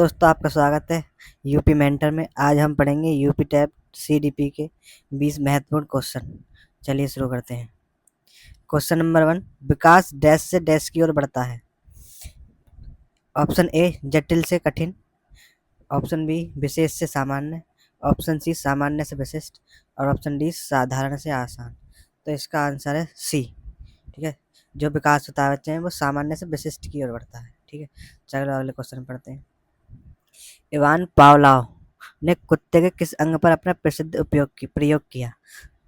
दोस्तों आपका स्वागत है यूपी मेंटर में। आज हम पढ़ेंगे यूपी टैब सीडीपी के 20 महत्वपूर्ण क्वेश्चन। चलिए शुरू करते हैं। क्वेश्चन नंबर 1, विकास डैश से डैश की ओर बढ़ता है। ऑप्शन ए जटिल से कठिन, ऑप्शन बी विशेष से सामान्य, ऑप्शन सी सामान्य से विशिष्ट और ऑप्शन डी साधारण से आसान। तो इसका आंसर है सी। ठीक है, जो विकास होता है बच्चे में वो सामान्य से विशिष्ट की ओर बढ़ता है। ठीक है, चलो अगले क्वेश्चन पढ़ते हैं। इवान पावलोव ने कुत्ते के किस अंग पर अपना प्रसिद्ध प्रयोग किया?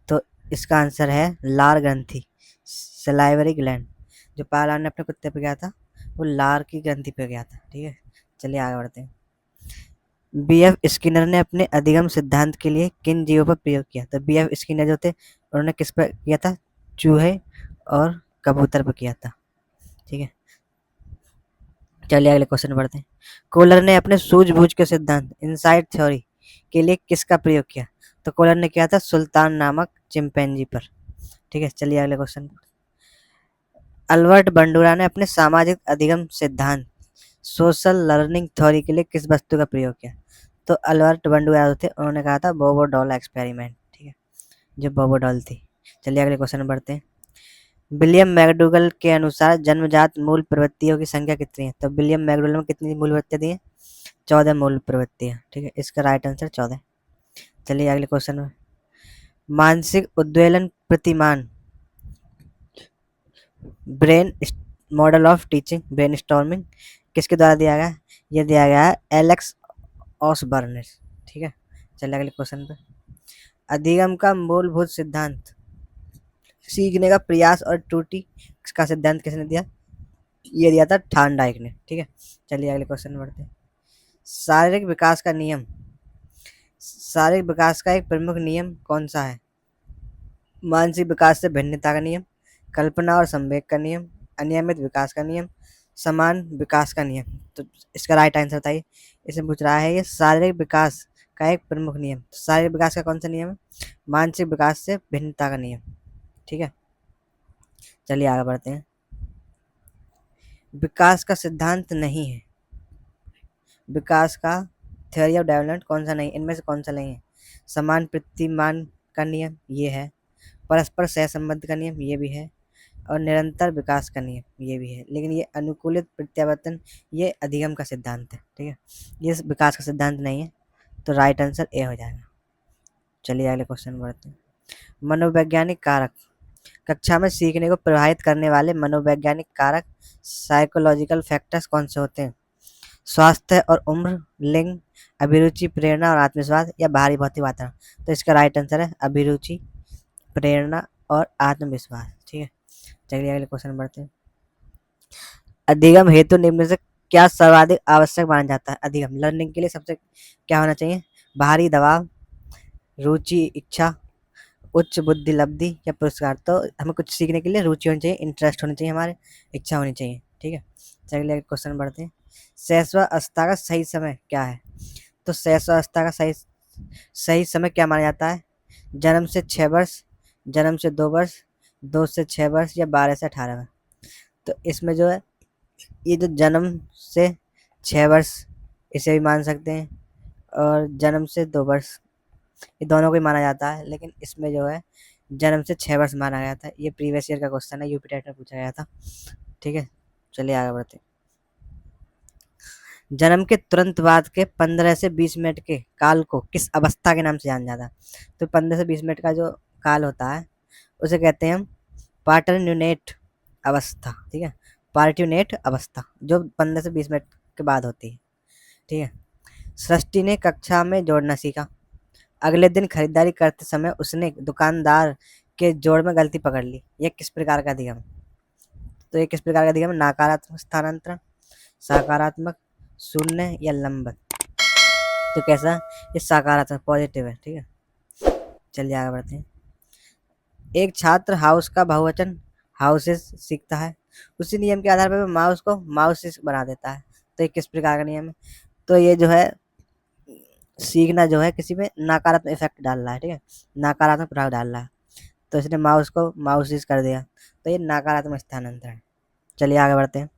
तो इसका आंसर है लार ग्रंथि, सलाइवरी ग्लैंड। जो पावलोव ने अपने कुत्ते पे किया था वो लार की ग्रंथि पे गया था। ठीक है, चलिए आगे बढ़ते हैं। बीएफ स्किनर ने अपने अधिगम सिद्धांत के लिए किन जीवों पर प्रयोग किया? तो बीएफ स्किनर जो थे उन्होंने किस पर किया था? चूहे और कबूतर पर किया था। ठीक है, चलिए अगले क्वेश्चन पढ़ते हैं। कोहलर ने अपने सूझबूझ के सिद्धांत इनसाइड थ्योरी के लिए किसका प्रयोग किया? तो कोहलर ने किया था सुल्तान नामक चिंपैंजी पर। ठीक है, चलिए अगले क्वेश्चन। अल्बर्ट बंडूरा ने अपने सामाजिक अधिगम सिद्धांत सोशल लर्निंग थ्योरी के लिए किस वस्तु का प्रयोग किया? तो अल्बर्ट बंडूरा जो थे उन्होंने कहा था बोबो डॉल एक्सपेरिमेंट। ठीक है, जो बोबो डॉल थी। चलिए अगले क्वेश्चन बढ़ते हैं। विलियम मैकडूगल के अनुसार जन्मजात मूल प्रवृत्तियों की संख्या कितनी है? तो विलियम मैकडूगल में कितनी मूल प्रवृत्तियां दी हैं? 14 मूल प्रवृत्तियां। ठीक है, इसका राइट आंसर 14। चलिए अगले क्वेश्चन में। मानसिक उद्वेलन प्रतिमान brain model of teaching brain storming किसके द्वारा दिया गया है? ये दिया गया है एलेक्स ऑसबर्न। ठीक है, चलिए अगले क्वेश्चन पे। अधिगम का मूलभूत सिद्धांत सीखने का प्रयास और त्रुटि का सिद्धांत किसने दिया? ये दिया था थार्नडाइक ने। ठीक है, चलिए अगले क्वेश्चन बढ़ते हैं। शारीरिक विकास का नियम, शारीरिक विकास का एक प्रमुख नियम कौन सा है? मानसिक विकास से भिन्नता का नियम, कल्पना और संवेग का नियम, अनियमित विकास का नियम, समान विकास का नियम। तो इसका राइट आंसर बताइए। इसमें पूछ रहा है ये शारीरिक विकास का एक प्रमुख नियम। शारीरिक विकास का कौन सा नियम है? मानसिक विकास से भिन्नता का नियम। ठीक है, चलिए आगे बढ़ते हैं। विकास का सिद्धांत नहीं है, विकास का थ्योरी ऑफ डेवलपमेंट कौन सा नहीं, इनमें से कौन सा नहीं है? समान प्रतिमान का नियम ये है, परस्पर सहसंबंध का नियम ये भी है, और निरंतर विकास का नियम ये भी है। लेकिन ये अनुकूलित प्रत्यावर्तन ये अधिगम का सिद्धांत है। ठीक है, ये विकास का सिद्धांत नहीं है। तो राइट आंसर ए हो जाएगा। चलिए अगले क्वेश्चन बढ़ते हैं। मनोवैज्ञानिक कारक, कक्षा में सीखने को प्रभावित करने वाले मनोवैज्ञानिक कारक साइकोलॉजिकल फैक्टर्स कौन से होते हैं? स्वास्थ्य और उम्र, लिंग, अभिरुचि, प्रेरणा और आत्मविश्वास या बाहरी भौतिक वातावरण। तो इसका राइट आंसर है अभिरुचि, प्रेरणा और आत्मविश्वास। ठीक है, चलिए अगले क्वेश्चन बढ़ते हैं। अधिगम हेतु निम्न में से क्या सर्वाधिक आवश्यक माना जाता है? अधिगम लर्निंग के लिए सबसे क्या होना चाहिए? बाहरी दबाव, रुचि, इच्छा, उच्च बुद्धि लब्धि या पुरस्कार। तो हमें कुछ सीखने के लिए रुचि होनी चाहिए, इंटरेस्ट होनी चाहिए, हमारे इच्छा होनी चाहिए। ठीक है, चलिए क्वेश्चन बढ़ते हैं। शैशवावस्था का सही समय क्या है? तो शैशवावस्था का सही सही समय क्या माना जाता है? जन्म से 6 वर्ष, जन्म से 2 वर्ष, 2 से 6 वर्ष या 12 से 18 वर्ष। तो इसमें जो है ये जो जन्म से 6 वर्ष इसे भी मान सकते हैं, और जन्म से 2 वर्ष ये दोनों को ही माना जाता है। लेकिन इसमें जो है जन्म से 6 वर्ष माना गया था। ये प्रीवियस ईयर का क्वेश्चन है, यूपी टेट में पूछा गया था। ठीक है, चलिए आगे बढ़ते हैं। जन्म के तुरंत बाद के 15 से 20 मिनट के काल को किस अवस्था के नाम से जाना जाता है? तो 15 से 20 मिनट का जो काल होता है उसे कहते हैं हम पार्टर्न्यूनेट अवस्था। ठीक है, पार्ट्यूनेट अवस्था जो 15 से 20 मिनट के बाद होती है। ठीक है, सृष्टि ने कक्षा में जोड़ना सीखा। अगले दिन खरीदारी करते समय उसने दुकानदार के जोड़ में गलती पकड़ ली। यह किस प्रकार का अधिगम है? तो ये किस प्रकार का अधिगम है? नकारात्मक स्थानांतरण, सकारात्मक, शून्य या लंबन। तो कैसा? ये सकारात्मक पॉजिटिव है। ठीक है, चलिए आगे बढ़ते हैं। एक छात्र हाउस का बहुवचन हाउसेस सीखता है, उसी नियम के आधार पर माउस को माउसेस बना देता है। तो ये किस प्रकार का नियम है? तो ये जो है सीखना जो है किसी में नकारात्मक इफेक्ट डाल रहा है। ठीक है, नकारात्मक प्रभाव डाल रहा है। तो इसने माउस को माउसेस कर दिया, तो ये नकारात्मक स्थानांतरण है। चलिए आगे बढ़ते हैं।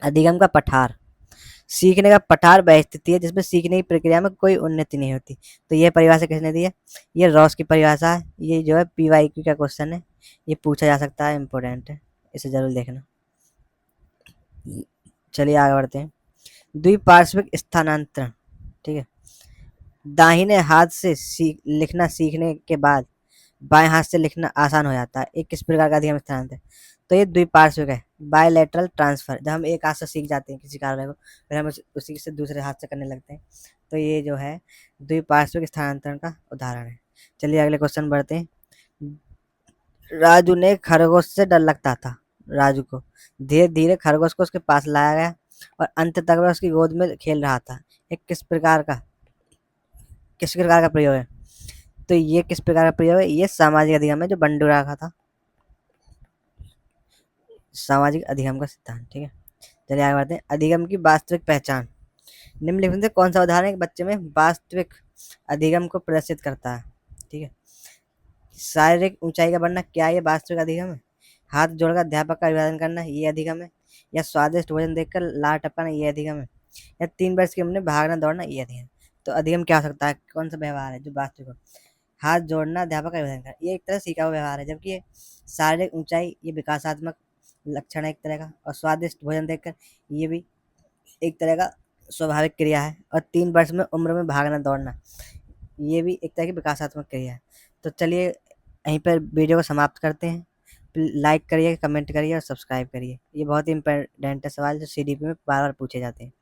अधिगम का पठार, सीखने का पठार वह स्थिति है जिसमें सीखने की प्रक्रिया में कोई उन्नति नहीं होती। तो ये परिभाषा किसने दी है? ये रॉस की परिभाषा है। ये जो है PYQ का क्वेश्चन है, ये पूछा जा सकता है, इंपॉर्टेंट है, इसे जरूर देखना। चलिए आगे बढ़ते हैं। द्विपार्श्विक स्थानांतरण, ठीक है। दाहिने हाथ से लिखना सीखने के बाद बाएं हाथ से लिखना आसान हो जाता है, एक किस प्रकार का अधिगम स्थानांतरण? तो ये द्विपार्श्विक है, बायलैटरल ट्रांसफर। जब हम एक हाथ से सीख जाते हैं किसी कार्य को, फिर हम उसी से दूसरे हाथ से करने लगते हैं, तो ये जो है द्विपार्श्विक स्थानांतरण का उदाहरण है। चलिए अगले क्वेश्चन बढ़ते हैं। राजू ने खरगोश से डर लगता था। राजू को धीरे धीरे खरगोश को उसके पास लाया गया और अंत तक वह उसकी गोद में खेल रहा था। एक किस प्रकार का प्रयोग है? तो ये किस प्रकार का प्रयोग है? ये सामाजिक अधिगम है, जो बंडू रखा था, सामाजिक अधिगम का सिद्धांत, ठीक है। चलिए आगे बढ़ते हैं। अधिगम की वास्तविक पहचान। निम्नलिखित में से कौन सा उदाहरण एक बच्चे में वास्तविक अधिगम को प्रदर्शित करता है? ठीक है। शारीरिक ऊंचाई का बढ़ना, क्या ये वास्तविक अधिगम है? हाथ जोड़कर अध्यापक का अभिवादन करना, ये अधिगम है? या स्वादिष्ट भोजन देखकर लार टपकाना, ये अधिगम है? या 3 वर्ष की उम्र में भागना दौड़ना, ये अधिगम है? तो अधिगम क्या हो सकता है? कौन सा व्यवहार है जो वास्तविक हो? हाथ जोड़ना, अध्यापक का अभिवादन करना, ये एक तरह सीखा हुआ व्यवहार है, जबकि ये शारीरिक ऊंचाई ये विकासात्मक लक्षण है एक तरह का, और स्वादिष्ट भोजन देखकर ये भी एक तरह का स्वाभाविक क्रिया है, और 3 वर्ष में उम्र में भागना दौड़ना ये भी एक तरह की विकासात्मक क्रिया है। तो चलिए यहीं पर वीडियो को समाप्त करते हैं। लाइक करिए, कमेंट करिए और सब्सक्राइब करिए। ये बहुत ही इंपॉर्टेंट है सवाल, जो CDP में बार बार पूछे जाते हैं।